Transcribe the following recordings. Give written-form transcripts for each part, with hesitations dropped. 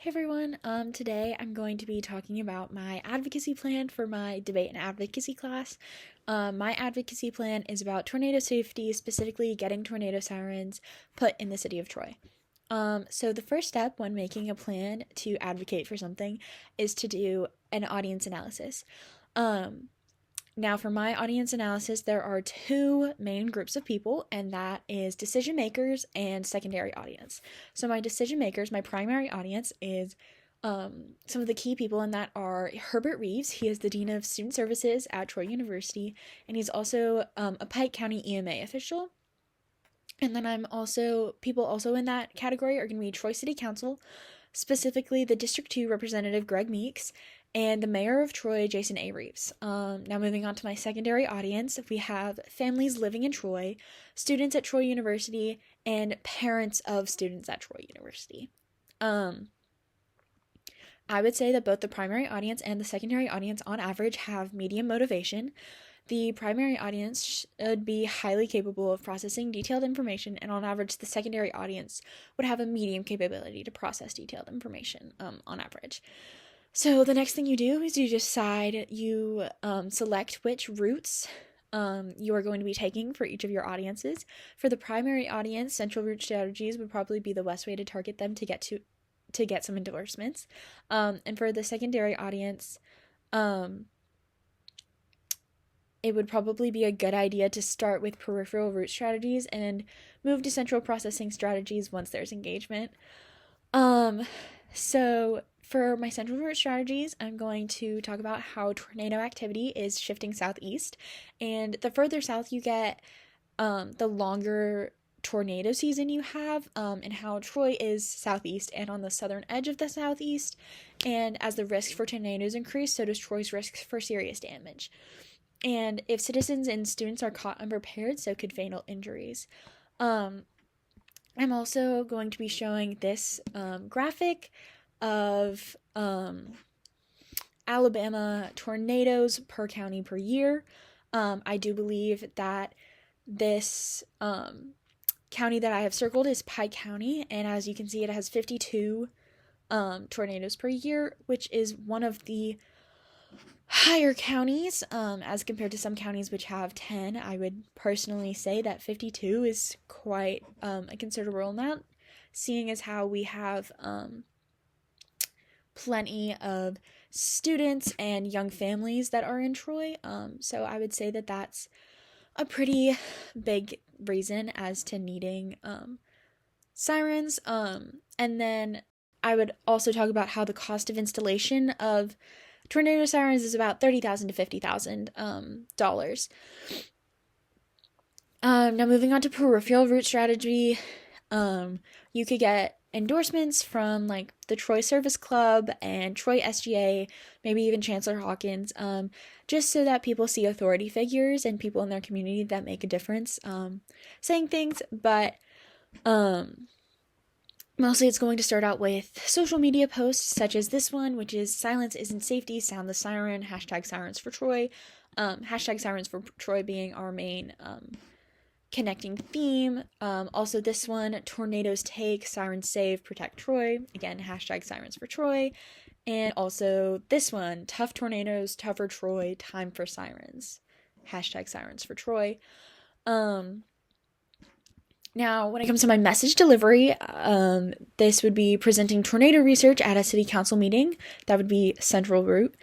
Hey everyone, today I'm going to be talking about my advocacy plan for my debate and advocacy class. My advocacy plan is about tornado safety, specifically getting tornado sirens put in the city of Troy. So the first step when making a plan to advocate for something is to do an audience analysis. Now, for my audience analysis, there are two main groups of people, and that is decision makers and secondary audience. So, my decision makers, my primary audience, is some of the key people, and that are Herbert Reeves. He is the Dean of Student Services at Troy University, and he's also a Pike County EMA official. And then people also in that category are going to be Troy City Council, specifically the District 2 Representative Greg Meeks, and the Mayor of Troy, Jason A. Reeves. Now moving on to my secondary audience, we have families living in Troy, students at Troy University, and parents of students at Troy University. I would say that both the primary audience and the secondary audience on average have medium motivation. The primary audience should be highly capable of processing detailed information, and on average, the secondary audience would have a medium capability to process detailed information on average. So the next thing you do is you select which routes you are going to be taking for each of your audiences. For the primary audience, central route strategies would probably be the best way to target them to get some endorsements. And for the secondary audience, it would probably be a good idea to start with peripheral route strategies and move to central processing strategies once there's engagement. So for my central route strategies, I'm going to talk about how tornado activity is shifting southeast, and the further south you get, the longer tornado season you have, and how Troy is southeast and on the southern edge of the southeast, and as the risk for tornadoes increase, so does Troy's risk for serious damage. And if citizens and students are caught unprepared, so could fatal injuries. I'm also going to be showing this graphic of Alabama tornadoes per county per year. I do believe that this county that I have circled is Pike County, and as you can see, it has 52 tornadoes per year, which is one of the higher counties as compared to some counties which have 10. I would personally say that 52 is quite a considerable amount, seeing as how we have plenty of students and young families that are in Troy. So I would say that that's a pretty big reason as to needing sirens. And then I would also talk about how the cost of installation of tornado sirens is about $30,000 to $50,000. Now moving on to peripheral route strategy, you could get endorsements from like the Troy Service Club and Troy SGA, maybe even Chancellor Hawkins, just so that people see authority figures and people in their community that make a difference saying things. But mostly it's going to start out with social media posts such as this one, which is "Silence isn't safety, sound the siren, #Sirens for Troy." #Sirens for Troy being our main connecting theme. Also this one, "Tornadoes take, sirens save, protect Troy." Again, #Sirens for Troy. And also this one, "Tough tornadoes, tougher Troy, time for sirens." #Sirens for Troy. Now, when it comes to my message delivery, this would be presenting tornado research at a city council meeting. That would be central route.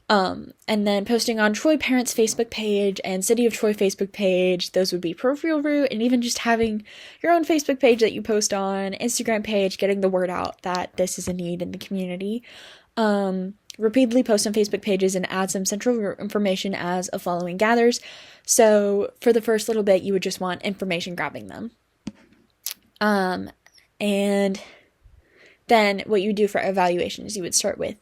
And then posting on Troy Parents Facebook page and City of Troy Facebook page. Those would be peripheral route, and even just having your own Facebook page that you post on, Instagram page, getting the word out that this is a need in the community. Repeatedly post on Facebook pages and add some central route information as a following gathers. So for the first little bit, you would just want information grabbing them. And then what you would do for evaluation is you would start with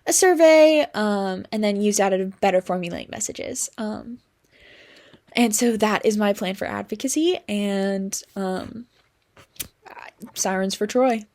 a survey, and then use that to better formulate messages. And so that is my plan for advocacy and sirens for Troy.